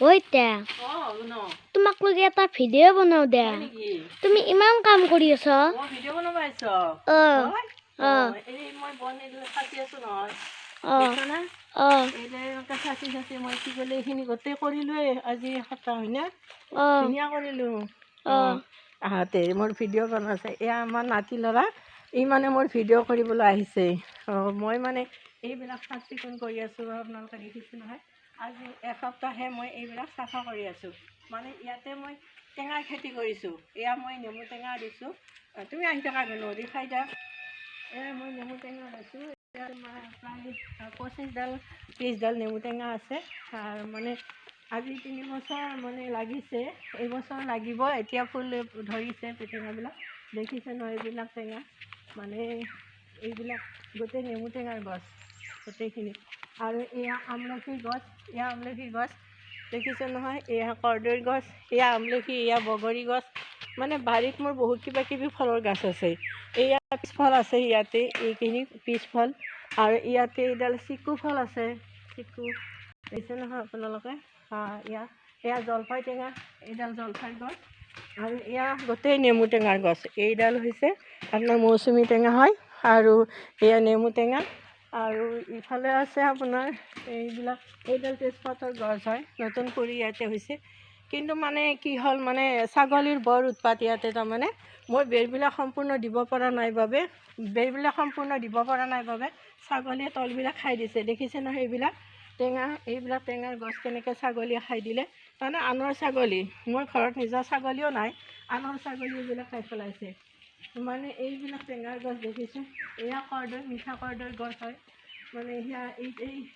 ঐ তে তোমাক লৈ এটা ভিডিঅ' বনাও দে। তুমি ইমান কাম কৰি আছ। ভিডিঅ' বনাব আহিছ? মই বন কাটি আছো নহয়। মই কি কৰিলো এইখিনি গোটেই কৰিলোৱে আজি এসপ্তাহ হয়নে? ধুনীয়া কৰিলো। আহোঁতে মোৰ ভিডিঅ' বনাইছে। এয়া আমাৰ নাতি ল'ৰা, ই মানে মোৰ ভিডিঅ' কৰিবলৈ আহিছে। মই মানে এইবিলাক চাফ চিকুণ কৰি আছোঁ। আপোনালোকে দেখিছে নহয়, আজি এসপ্তাহে মই এইবিলাক চাফা কৰি আছোঁ। মানে ইয়াতে মই টেঙাৰ খেতি কৰিছোঁ। এয়া মই নেমু টেঙা দিছোঁ। তুমি আহি থকা নদী খাই যা। মই নেমু টেঙা লৈছোঁ। প্ৰায় 25ডাল 30ডাল নেমু টেঙা আছে। মানে আজি 3 বছৰ মানে লাগিছে, এইবছৰ লাগিব। এতিয়া ফুল ধৰিছে টেঙাবিলাক, দেখিছে নহয় এইবিলাক টেঙা। মানে এইবিলাক গোটেই নেমু টেঙাৰ গছ গোটেইখিনি। আৰু এয়া আমলখি গছ, এয়া আমলখি গছ দেখিছে নহয়। এয়া কৰ্দৈ গছ, এয়া আমলখি, এয়া বগৰী গছ। মানে বাৰীত মোৰ বহুত কিবা কিবি ফলৰ গছ আছে। এয়া পিছফল আছে ইয়াতে, এইখিনি পিছফল। আৰু ইয়াতে এইডাল চিকু ফল আছে, চিকু দেখিছে নহয় আপোনালোকে। এয়া জলফাই টেঙা, এইডাল জলফাই গছ। আৰু এয়া গোটেই নেমু টেঙাৰ গছ। এইডাল হৈছে আপোনাৰ মৌচুমী টেঙা হয়। আৰু এয়া নেমু টেঙা। আৰু ইফালে আছে আপোনাৰ এইডাল তেজপাতৰ গছ হয়। নতুন কৰি ইয়াতে হৈছে। কিন্তু মানে কি হ'ল, মানে ছাগলীৰ বৰ উৎপাত ইয়াতে। তাৰমানে মই বেৰবিলাক সম্পূৰ্ণ দিব পৰা নাই বাবে ছাগলীয়ে তলবিলাক খাই দিছে। দেখিছে নহয় এইবিলাক টেঙাৰ গছ কেনেকৈ ছাগলীয়ে খাই দিলে। তাৰমানে আনৰ ছাগলী, মোৰ ঘৰত নিজৰ ছাগলীও নাই, আনৰ ছাগলী এইবিলাক খাই পেলাইছে। মানে এইবিলাক টেঙাৰ গছ দেখিছোঁ। এয়া কৰ্দৈ, মিঠা কৰ্দৈৰ গছ হয়। মানে সেয়া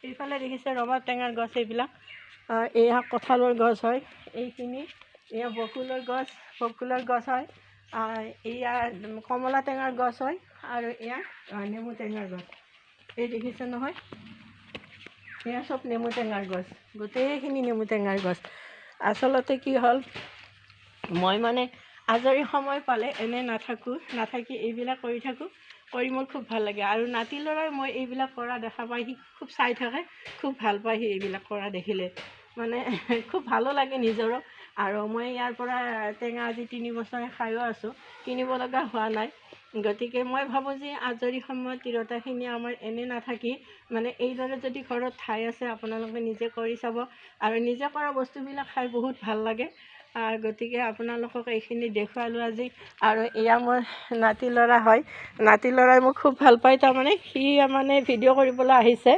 এইফালে দেখিছে ৰবাব টেঙাৰ গছ এইবিলাক। এয়া কঁঠালৰ গছ হয় এইখিনি। এয়া বকুলৰ গছ হয়। এয়া কমলা টেঙাৰ গছ হয়। আৰু এয়া নেমু টেঙাৰ গছ। এই দেখিছে নহয়, এয়া চব নেমু টেঙাৰ গছ, গোটেইখিনি নেমু টেঙাৰ গছ। আচলতে কি হ'ল, মই মানে আজৰি সময় পালে এনে নাথাকি এইবিলাক কৰি থাকোঁ। কৰি মোৰ খুব ভাল লাগে। আৰু নাতি ল'ৰাই মই এইবিলাক কৰা দেখা পাই, সি খুব চাই থাকে, খুব ভাল পায় সি এইবিলাক কৰা দেখিলে। মানে খুব ভালো লাগে নিজৰো। আৰু মই ইয়াৰ পৰা টেঙা আজি 3 বছৰে খায়ো আছোঁ, কিনিব লগা হোৱা নাই। গতিকে মই ভাবোঁ যে আজৰি সময়ত তিৰোতাখিনি আমাৰ এনে নাথাকি, মানে এইদৰে যদি ঘৰত ঠাই আছে আপোনালোকে নিজে কৰি চাব। আৰু নিজে কৰা বস্তুবিলাক খাই বহুত ভাল লাগে। গতিকে আপোনালোকক এইখিনি দেখুৱালোঁ আজি। আৰু এয়া মোৰ নাতি ল'ৰা হয়। নাতি ল'ৰাই মোক খুব ভাল পায়। তাৰমানে সি মানে ভিডিঅ' কৰিবলৈ আহিছে।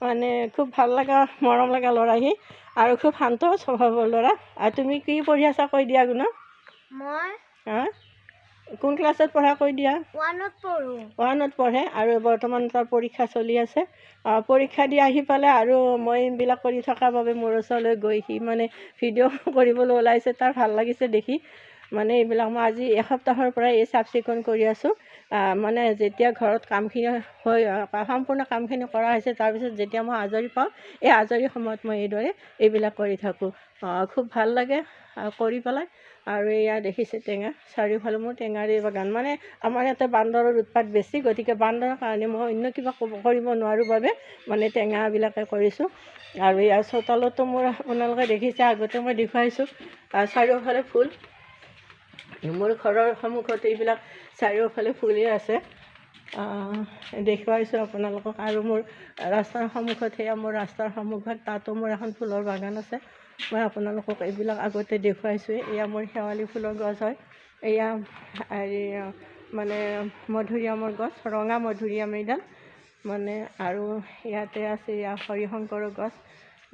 মানে খুব ভাল লগা, মৰম লগা ল'ৰা সি। আৰু খুব শান্ত স্বভাৱৰ ল'ৰা। আৰু তুমি কি পঢ়ি আছা কৈ দিয়া গুণ? মই কোন ক্লাছত পঢ়া কৈ দিয়া? 1ত পঢ়োঁ। 1ত পঢ়ে। আৰু বৰ্তমান তাৰ পৰীক্ষা চলি আছে। পৰীক্ষা দি আহি পেলাই আৰু মই এইবিলাক কৰি থকাৰ বাবে মোৰ ওচৰলৈ গৈ সি মানে ভিডিঅ' কৰিবলৈ ওলাইছে। তাৰ ভাল লাগিছে দেখি। মানে এইবিলাক মই আজি এসপ্তাহৰ পৰাই এই চাফ চিকুণ কৰি আছোঁ। মানে যেতিয়া ঘৰত কামখিনি সম্পূৰ্ণ কামখিনি কৰা হৈছে, তাৰপিছত যেতিয়া মই আজৰি পাওঁ, এই আজৰি সময়ত মই এইবিলাক কৰি থাকোঁ। খুব ভাল লাগে কৰি পেলাই। আৰু এয়া দেখিছে টেঙা, চাৰিওফালে মোৰ টেঙাৰে বাগান। মানে আমাৰ ইয়াতে বান্দৰৰ উৎপাত বেছি, গতিকে বান্দৰৰ কাৰণে মই অন্য কিবা কৰিব নোৱাৰোঁ বাবে মানে টেঙাবিলাকে কৰিছোঁ। আৰু ইয়াৰ চোতালতো মোৰ আপোনালোকে দেখিছে, আগতে মই দেখুৱাইছোঁ চাৰিওফালে ফুল। মোৰ ঘৰৰ সন্মুখত এইবিলাক চাৰিওফালে ফুলেই আছে, দেখুৱাইছোঁ আপোনালোকক। আৰু মোৰ ৰাস্তাৰ সন্মুখত, সেয়া মোৰ ৰাস্তাৰ সন্মুখত, তাতো মোৰ এখন ফুলৰ বাগান আছে। মই আপোনালোকক এইবিলাক আগতে দেখুৱাইছোঁৱেই। এয়া মোৰ শেৱালি ফুলৰ গছ হয়। এয়া মানে মধুৰিআমৰ গছ, ৰঙা মধুৰিআম এইডাল। মানে আৰু ইয়াতে আছে এয়া হৰিশংকৰৰ গছ।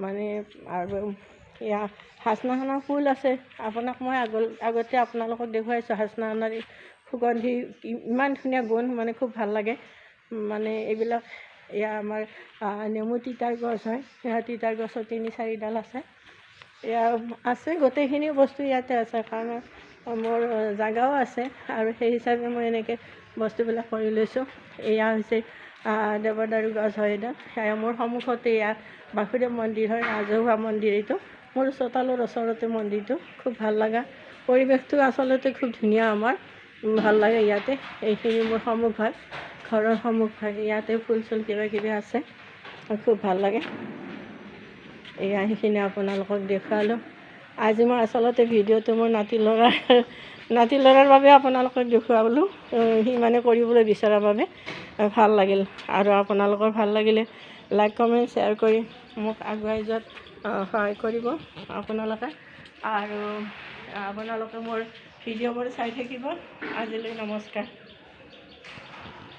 মানে আৰু এয়া হাচনাহানাৰ ফুল আছে। মই আগতে আপোনালোকক দেখুৱাইছোঁ হাচনাহানাৰ সুগন্ধি ইমান ধুনীয়া গোন্ধ, মানে খুব ভাল লাগে। মানে এইবিলাক এয়া আমাৰ নেমু তিতাৰ গছ হয়। সেয়া তিতাৰ গছৰ 3-4ডাল আছে। এয়া আছে, গোটেইখিনি বস্তু ইয়াতে আছে। কাৰণ মোৰ জাগাও আছে, আৰু সেই হিচাপে মই এনেকৈ বস্তুবিলাক কৰি লৈছোঁ। এয়া হৈছে দেৱদাৰু গছ হয় এইডাল। সেয়া মোৰ সন্মুখতে এয়া বাসুদেৱ মন্দিৰ হয়, ৰাজহুৱা মন্দিৰ এইটো। মোৰ চোতালৰ ওচৰতে মন্দিৰটো। খুব ভাল লগা পৰিৱেশটো আচলতে খুব ধুনীয়া আমাৰ, ভাল লাগে ইয়াতে। এইখিনি মোৰ সন্মুখ হয়, ঘৰৰ সন্মুখ হয়। ইয়াতে ফুল চুল কিবা কিবি আছে, খুব ভাল লাগে। এয়া সেইখিনি আপোনালোকক দেখুৱালোঁ। আজি মই আচলতে ভিডিঅ'টো মোৰ নাতি ল'ৰাৰ বাবে আপোনালোকক দেখুৱালোঁ। সি মানে কৰিবলৈ বিচৰাৰ বাবে ভাল লাগিল। আৰু আপোনালোকৰ ভাল লাগিলে লাইক কমেণ্ট শ্বেয়াৰ কৰি মোক আগুৱাই যোৱাত সহায় কৰিব আপোনালোকে। আৰু আপোনালোকে মোৰ ভিডিঅ'বোৰ চাই থাকিব। আজিলৈ নমস্কাৰ।